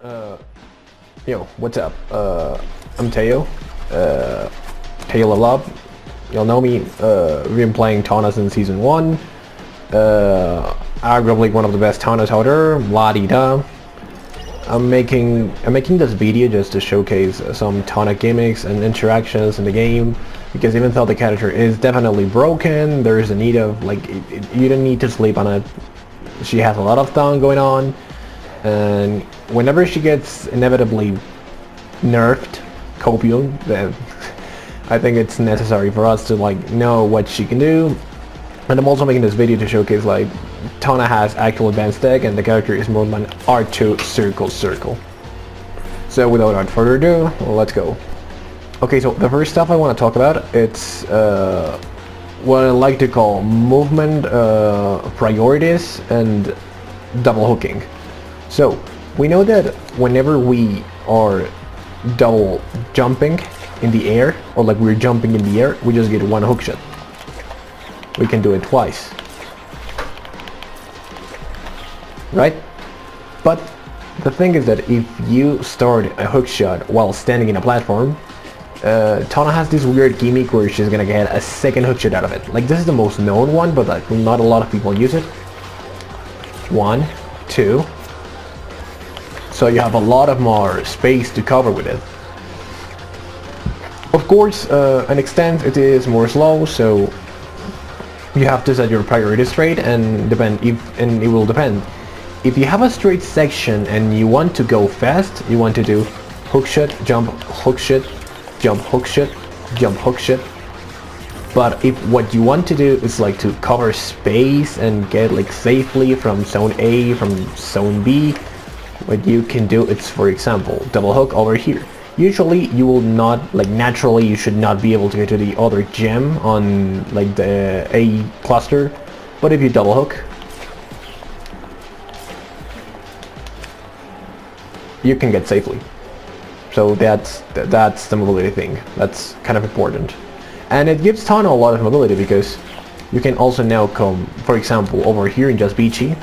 Uh, Yo, what's up? I'm Teo. Teo Level Up. You'll know me. We've been playing Tawna since Season 1. Arguably one of the best Tawnas out there. La-di-da. I'm making this video just to showcase some Tawna gimmicks and interactions in the game. Because even though the character is definitely broken, there is a need of, like, you don't need to sleep on it. She has a lot of thing going on. And whenever she gets inevitably nerfed, copium, then I think it's necessary for us to know what she can do. And I'm also making this video to showcase Tawna has actual advanced tech and the character is movement R2 circle. So without further ado, let's go. Okay, so the first stuff I want to talk about, it's what I like to call movement priorities and double hooking. So we know that whenever we are double jumping in the air, or we're jumping in the air, we just get one hook shot. We can do it twice, right? But the thing is that if you start a hook shot while standing in a platform, Tawna has this weird gimmick where she's gonna get a second hook shot out of it. This is the most known one, but not a lot of people use it. 1, 2. So you have a lot of more space to cover with it. Of course, an extent it is more slow, so you have to set your priorities straight and it will depend. If you have a straight section and you want to go fast, you want to do hook shot, jump, hook shot, jump, hook shot, jump, hook shot. But if what you want to do is to cover space and get safely from zone A, from zone B, what you can do is, for example, double hook over here. Usually you will not, naturally you should not be able to get to the other gem on the A cluster, but if you double hook, you can get safely. So that's the mobility thing. That's kind of important. And it gives Tawna a lot of mobility because you can also now come, for example, over here in just Beachy.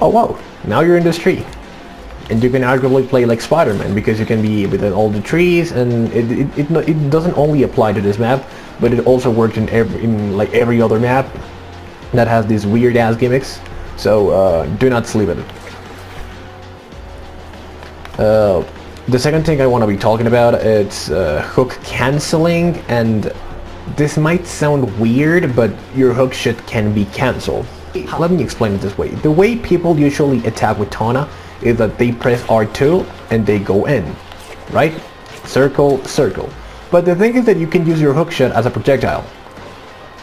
Oh wow, now you're in this tree. And you can arguably play like Spider-Man because you can be within all the trees, and it doesn't only apply to this map, but it also works in every other map that has these weird ass gimmicks. So do not sleep at it. The second thing I want to be talking about is hook canceling, and this might sound weird, but your hook shot can be cancelled. Let me explain it this way. The way people usually attack with Tawna is that they press R2 and they go in, right? Circle, circle. But the thing is that you can use your hook shot as a projectile.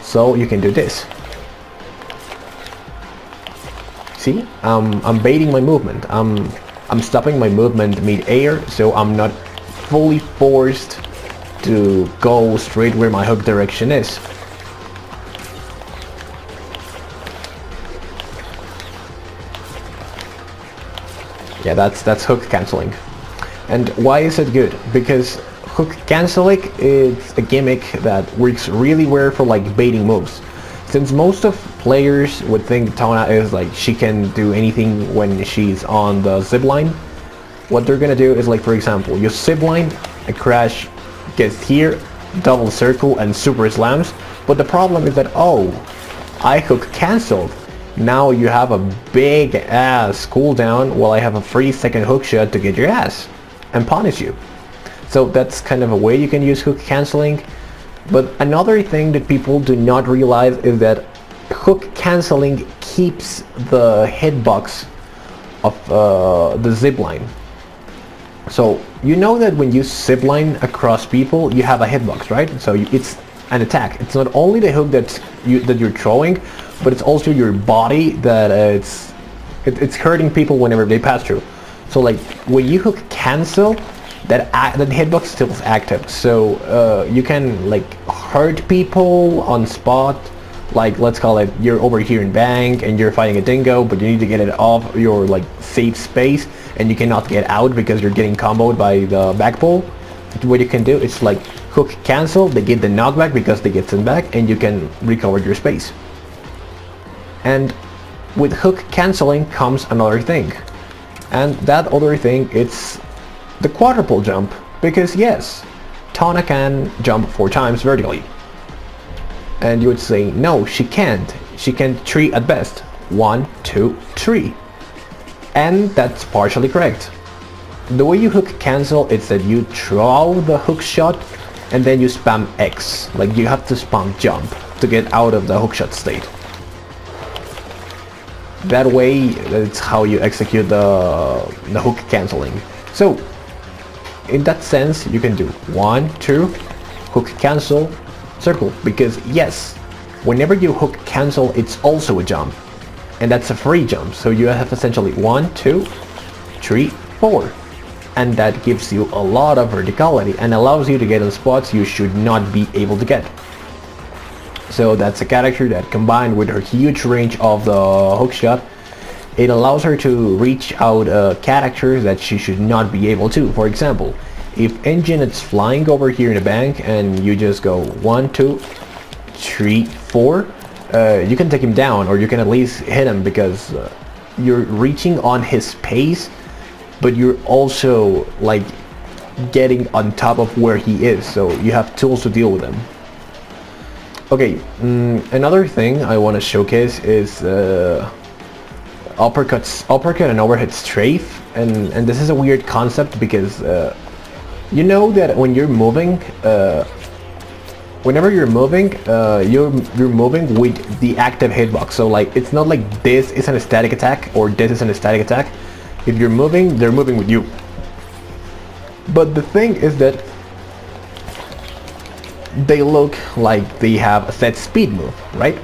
So you can do this. See? I'm baiting my movement. I'm stopping my movement mid-air, so I'm not fully forced to go straight where my hook direction is. Yeah, that's hook cancelling. And why is it good? Because hook cancelling is a gimmick that works really well for baiting moves. Since most of players would think Tawna is she can do anything when she's on the zipline, what they're gonna do is for example, you zipline, a crash gets here, double circle and super slams, but the problem is that, oh, I hook cancelled. Now you have a big ass cooldown while I have a 3-second hook shot to get your ass and punish you. So that's kind of a way you can use hook cancelling. But another thing that people do not realize is that hook cancelling keeps the hitbox of the zipline. So you know that when you zipline across people, you have a hitbox, right? So it's an attack. It's not only the hook that you're throwing, but it's also your body that it's hurting people whenever they pass through. So when you hook cancel, that hitbox still is active, so you can hurt people on spot. Let's call it, you're over here in bank and you're fighting a dingo, but you need to get it off your safe space and you cannot get out because you're getting comboed by the back pull. What you can do is hook cancel, they get the knockback because they get sent back, and you can recover your space. And with hook cancelling comes another thing. And that other thing, it's the quadruple jump, because yes, Tawna can jump 4 times vertically. And you would say, no, she can't. She can 3 at best. 1, 2, 3. And that's partially correct. The way you hook cancel is that you throw the hook shot and then you spam X. Like you have to spam jump to get out of the hook shot state. That way, that's how you execute the hook canceling. So, in that sense, you can do 1, 2, hook cancel, circle. Because yes, whenever you hook cancel, it's also a jump. And that's a free jump. So you have essentially 1, 2, 3, 4. And that gives you a lot of verticality and allows you to get on spots you should not be able to get. So that's a character that, combined with her huge range of the hookshot, it allows her to reach out characters that she should not be able to. For example, if Engine is flying over here in the bank and you just go 1, 2, 3, 4, you can take him down, or you can at least hit him, because you're reaching on his pace, but you're also like getting on top of where he is, so you have tools to deal with him. Okay, another thing I want to showcase is uppercut and overhead strafe, and this is a weird concept because you know that when you're moving, whenever you're moving, you're moving with the active hitbox. So like, it's not like this is an static attack or this is an static attack. If you're moving, they're moving with you. But the thing is that they look like they have a set speed move, right?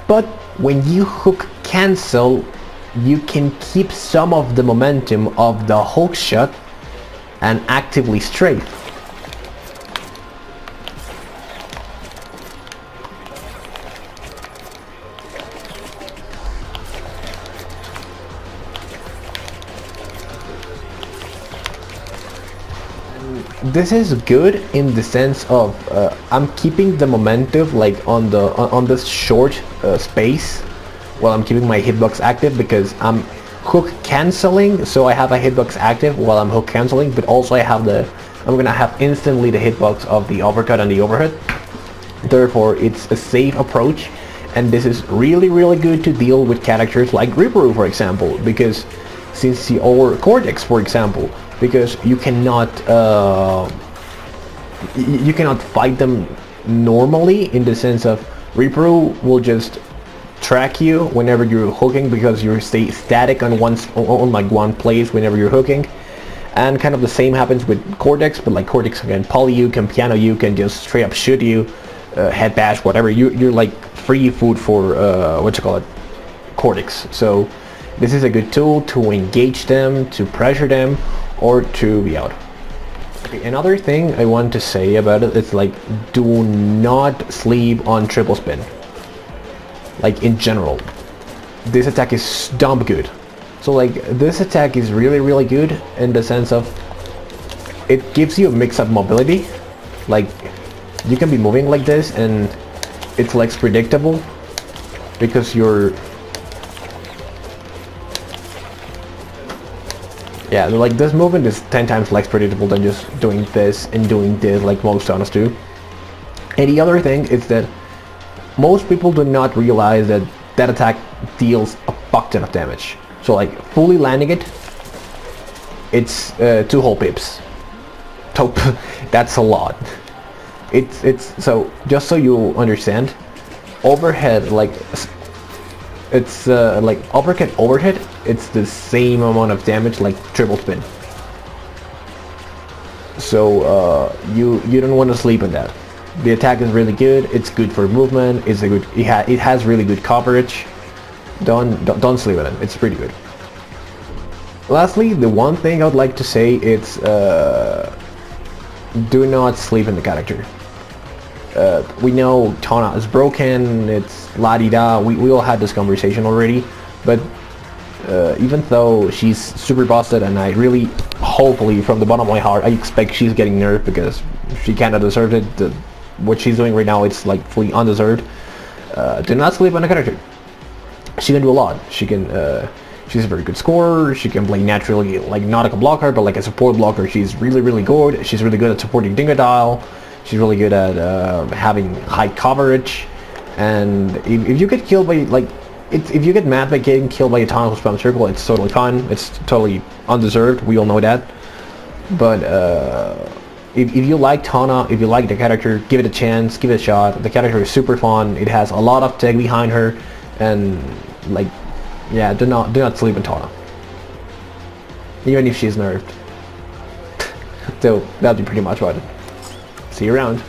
But when you hook cancel, you can keep some of the momentum of the hook shot and actively strafe. This is good in the sense of I'm keeping the momentum like on this short space while I'm keeping my hitbox active, because I'm hook canceling, so I have a hitbox active while I'm hook canceling, but also I'm gonna have instantly the hitbox of the uppercut and the overhead. Therefore, it's a safe approach, and this is really good to deal with characters like Ripperoo, for example, because or Cortex, for example, because you cannot fight them normally, in the sense of Ripperoo will just track you whenever you're hooking, because you stay static on one place whenever you're hooking. And kind of the same happens with Cortex, but like Cortex can poly you, can piano you, can just straight up shoot you, head bash, whatever. You're like free food for Cortex. So this is a good tool to engage them, to pressure them, or to be out. Okay, another thing I want to say about it is like, do not sleep on triple spin. Like in general, this attack is dumb good. So like, this attack is really good in the sense of it gives you a mix-up mobility. Like, you can be moving like this and it's less predictable because you're like, this movement is 10 times less predictable than just doing this and doing this like most Tawnas do. And the other thing is that most people do not realize that that attack deals a fuck ton of damage. So like, fully landing it, it's 2 whole pips. So that's a lot. It's so, just so you understand, overhead, like, it's like uppercut overhead, it's the same amount of damage like triple spin. So you don't want to sleep on that. The attack is really good. It's good for movement. It has really good coverage. Don't sleep on it. It's pretty good. Lastly, the one thing I would like to say is do not sleep in the character. We know Tawna is broken, it's la-di-da, we all had this conversation already, but even though she's super busted, and I really, hopefully, from the bottom of my heart, I expect she's getting nerfed, because she kinda deserved it. What she's doing right now, it's like fully undeserved. Do not sleep on the character. She can do a lot. She can She's a very good scorer. She can play naturally, like not like a blocker, but like a support blocker. She's really, really good. She's really good at supporting Dingodile. She's really good at having high coverage. And if you get killed by if you get mad by getting killed by a Tawna spam circle, it's totally fine. It's totally undeserved. We all know that. But if you like Tawna, if you like the character, give it a chance, give it a shot. The character is super fun. It has a lot of tech behind her, and like, yeah, do not sleep on Tawna, even if she's nerfed. So that'll be pretty much about it. See you around.